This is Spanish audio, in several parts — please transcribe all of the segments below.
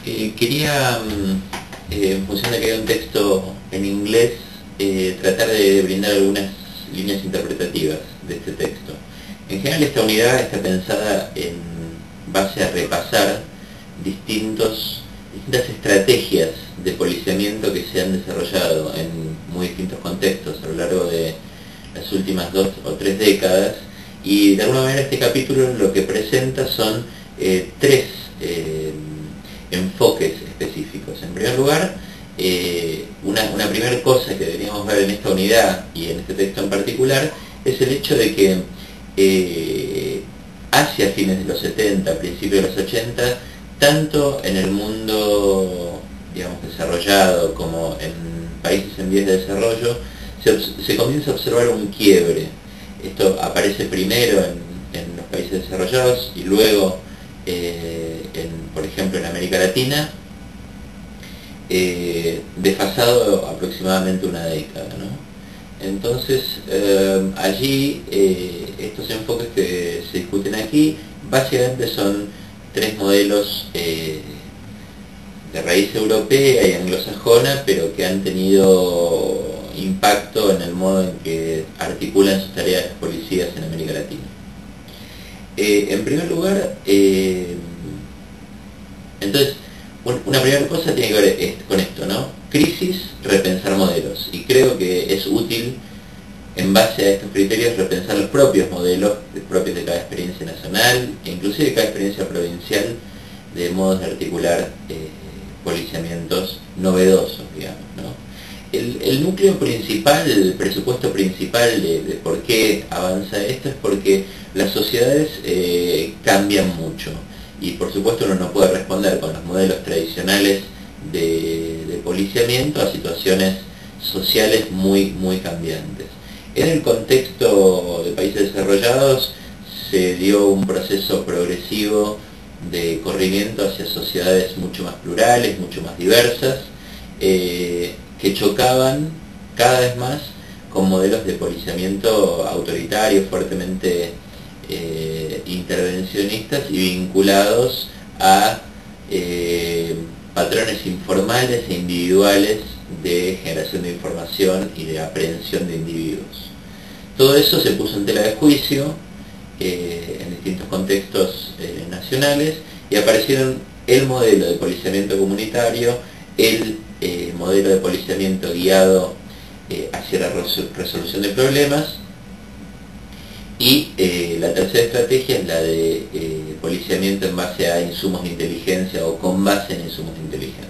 Quería, en función de que hay un texto en inglés, tratar de brindar algunas líneas interpretativas de este texto. En general esta unidad está pensada en base a repasar distintas estrategias de policiamiento que se han desarrollado en muy distintos contextos a lo largo de las últimas 2 o 3 décadas, y de alguna manera este capítulo lo que presenta son 3 enfoques específicos. En primer lugar, una primera cosa que deberíamos ver en esta unidad y en este texto en particular es el hecho de que hacia fines de los 70, principios de los 80, tanto en el mundo, digamos, desarrollado como en países en vías de desarrollo, se comienza a observar un quiebre. Esto aparece primero en los países desarrollados y luego, por ejemplo, en América Latina, desfasado aproximadamente una década, ¿no? Entonces, allí, estos enfoques que se discuten aquí, básicamente son 3 modelos de raíz europea y anglosajona, pero que han tenido impacto en el modo en que articulan sus tareas las policías en América Latina. En primer lugar, entonces, una primera cosa tiene que ver con esto, ¿no? Crisis, repensar modelos. Y creo que es útil, en base a estos criterios, repensar los propios modelos propios de cada experiencia nacional, e inclusive de cada experiencia provincial, de modos de articular policiamientos novedosos, digamos, ¿no? El núcleo principal, el presupuesto principal de por qué avanza esto es porque las sociedades cambian mucho, y por supuesto uno no puede responder con los modelos tradicionales de policiamiento a situaciones sociales muy cambiantes. En el contexto de países desarrollados se dio un proceso progresivo de corrimiento hacia sociedades mucho más plurales, mucho más diversas, que chocaban cada vez más con modelos de policiamiento autoritarios, fuertemente intervencionistas y vinculados a patrones informales e individuales de generación de información y de aprehensión de individuos. Todo eso se puso en tela de juicio en distintos contextos nacionales, y aparecieron el modelo de policiamiento comunitario, el modelo de policiamiento guiado hacia la resolución de problemas, y la tercera estrategia es la de policiamiento en base a insumos de inteligencia o con base en insumos de inteligencia.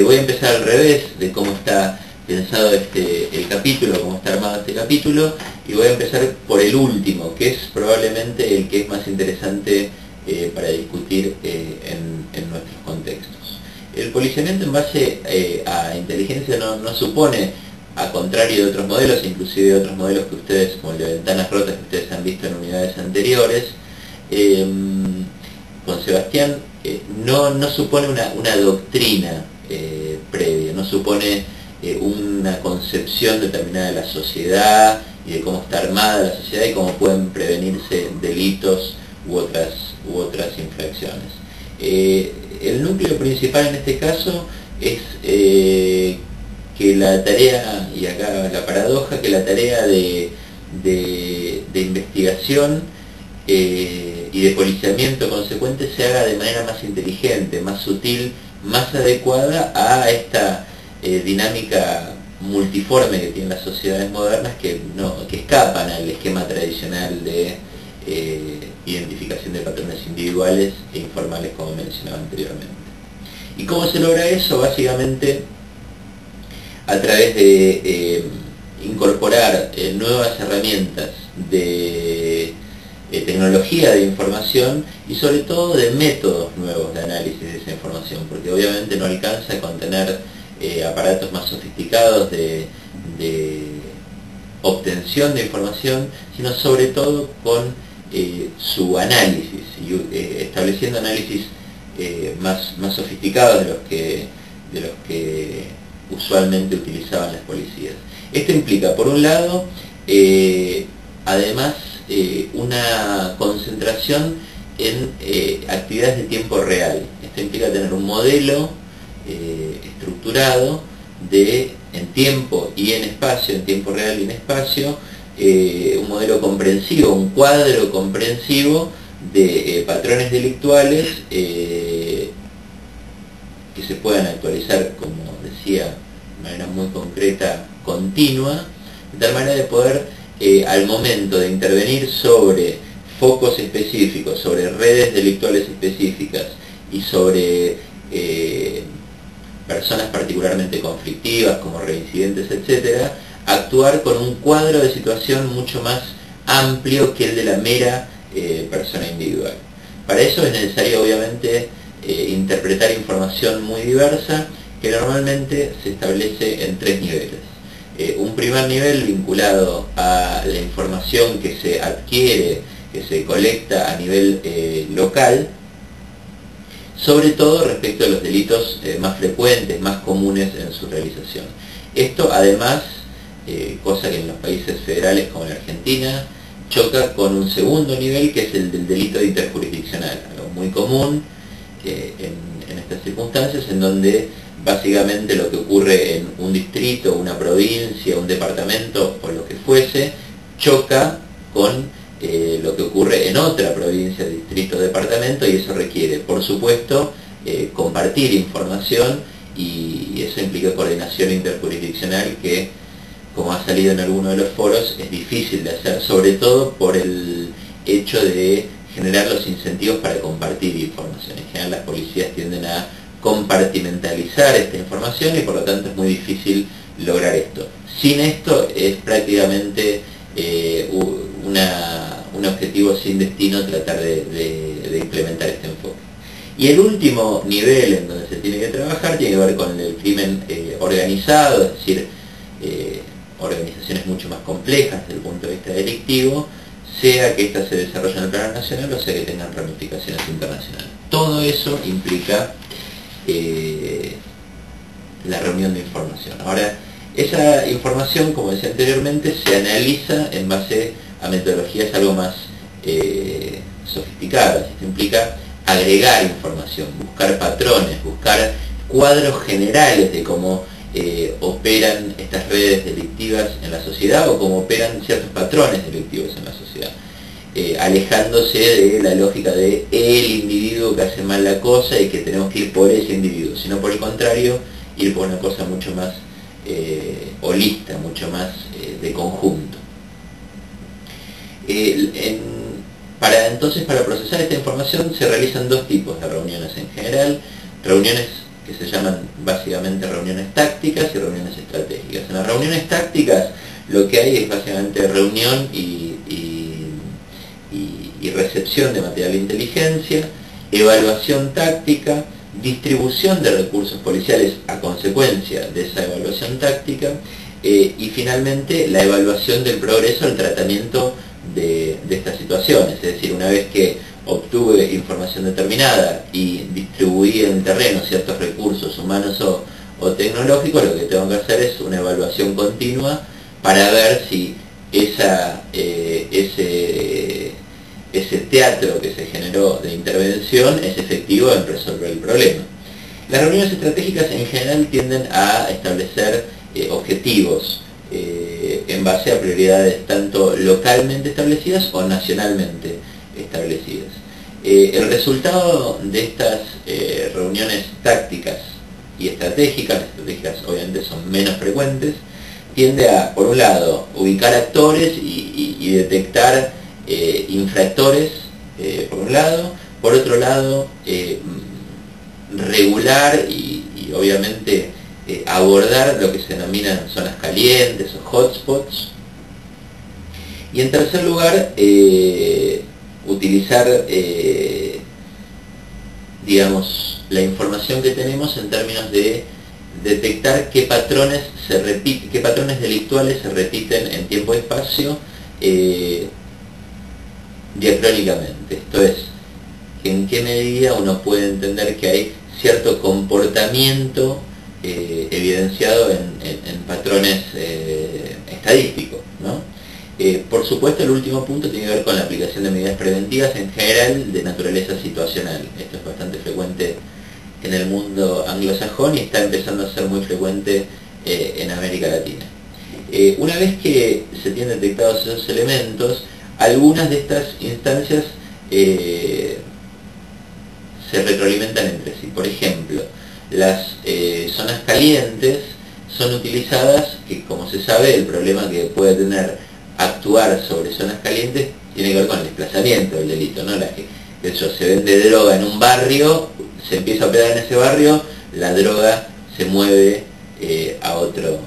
Voy a empezar al revés de cómo está pensado el capítulo, cómo está armado este capítulo, y voy a empezar por el último, que es probablemente el que es más interesante para discutir en nuestros contextos. El policiamiento en base a inteligencia no supone, a contrario de otros modelos, inclusive de otros modelos que ustedes, como el de ventanas rotas, que ustedes han visto en unidades anteriores, con Sebastián, no supone una doctrina previa, no supone una concepción determinada de la sociedad y de cómo está armada la sociedad y cómo pueden prevenirse delitos u otras infracciones. El núcleo principal en este caso es que la tarea, y acá la paradoja, que la tarea de investigación y de policiamiento consecuente se haga de manera más inteligente, más sutil, más adecuada a esta dinámica multiforme que tienen las sociedades modernas, que escapan al esquema tradicional de identificación de patrones individuales e informales, como mencionaba anteriormente. ¿Y cómo se logra eso? Básicamente a través de incorporar nuevas herramientas de tecnología de información, y sobre todo de métodos nuevos de análisis de esa información, porque obviamente no alcanza con tener aparatos más sofisticados de obtención de información, sino sobre todo con su análisis, y estableciendo análisis más sofisticados de los que usualmente utilizaban las policías. Esto implica, por un lado, además, una concentración en actividades de tiempo real. Esto implica tener un modelo estructurado en tiempo y en espacio, en tiempo real y en espacio, un modelo comprensivo, un cuadro comprensivo de patrones delictuales que se puedan actualizar, como decía, de manera muy concreta, continua, de tal manera de poder, al momento de intervenir sobre focos específicos, sobre redes delictuales específicas y sobre personas particularmente conflictivas como reincidentes, etc., actuar con un cuadro de situación mucho más amplio que el de la mera persona individual. Para eso es necesario, obviamente, interpretar información muy diversa, que normalmente se establece en 3 niveles. Un primer nivel vinculado a la información que se adquiere, que se colecta a nivel local, sobre todo respecto a los delitos más frecuentes, más comunes en su realización. Esto además, cosa que en los países federales como en Argentina, choca con un segundo nivel, que es el del delito interjurisdiccional, algo muy común en estas circunstancias, en donde básicamente lo que ocurre en un distrito, una provincia, un departamento o lo que fuese, choca con lo que ocurre en otra provincia, distrito, departamento, y eso requiere, por supuesto, compartir información, y eso implica coordinación interjurisdiccional que, como ha salido en alguno de los foros, es difícil de hacer, sobre todo por el hecho de generar los incentivos para compartir información. En general las policías tienden a compartimentalizar esta información y por lo tanto es muy difícil lograr esto. Sin esto es prácticamente un objetivo sin destino tratar de implementar este enfoque. Y el último nivel en donde se tiene que trabajar tiene que ver con el crimen organizado, es decir, organizaciones mucho más complejas desde el punto de vista delictivo, sea que éstas se desarrollen en el plano nacional o sea que tengan ramificaciones internacionales. Todo eso implica la reunión de información. Ahora, esa información, como decía anteriormente, se analiza en base a metodologías algo más sofisticadas. Esto implica agregar información, buscar patrones, buscar cuadros generales de cómo operan estas redes delictivas en la sociedad o cómo operan ciertos patrones delictivos en la sociedad, alejándose de la lógica de el individuo que hace mal la cosa y que tenemos que ir por ese individuo, sino por el contrario, ir por una cosa mucho más holista, mucho más de conjunto. Para procesar esta información se realizan 2 tipos de reuniones en general: reuniones que se llaman básicamente reuniones tácticas y reuniones estratégicas. En las reuniones tácticas lo que hay es básicamente reunión y recepción de material de inteligencia, evaluación táctica, distribución de recursos policiales a consecuencia de esa evaluación táctica, y finalmente la evaluación del progreso al tratamiento de estas situaciones. Es decir, una vez que obtuve información determinada y distribuí en el terreno ciertos recursos humanos o tecnológicos, lo que tengo que hacer es una evaluación continua para ver si ese teatro que se generó de intervención es efectivo en resolver el problema. Las reuniones estratégicas en general tienden a establecer objetivos en base a prioridades tanto localmente establecidas o nacionalmente establecidas. El resultado de estas reuniones tácticas y estratégicas, las estratégicas obviamente son menos frecuentes, tiende a, por un lado, ubicar actores y detectar infractores, por un lado; por otro lado, regular y obviamente abordar lo que se denominan zonas calientes o hotspots; y en tercer lugar, utilizar digamos, la información que tenemos en términos de detectar qué patrones delictuales se repiten en tiempo y espacio diacrónicamente. Esto es, en qué medida uno puede entender que hay cierto comportamiento evidenciado en patrones estadísticos, ¿no? Por supuesto, el último punto tiene que ver con la aplicación de medidas preventivas en general de naturaleza situacional. Esto es bastante frecuente en el mundo anglosajón y está empezando a ser muy frecuente en América Latina. Una vez que se tienen detectados esos elementos, algunas de estas instancias se retroalimentan entre sí. Por ejemplo, las zonas calientes son utilizadas, que como se sabe, el problema que puede tener actuar sobre zonas calientes tiene que ver con el desplazamiento del delito, ¿no? Se vende droga en un barrio, se empieza a operar en ese barrio, la droga se mueve a otro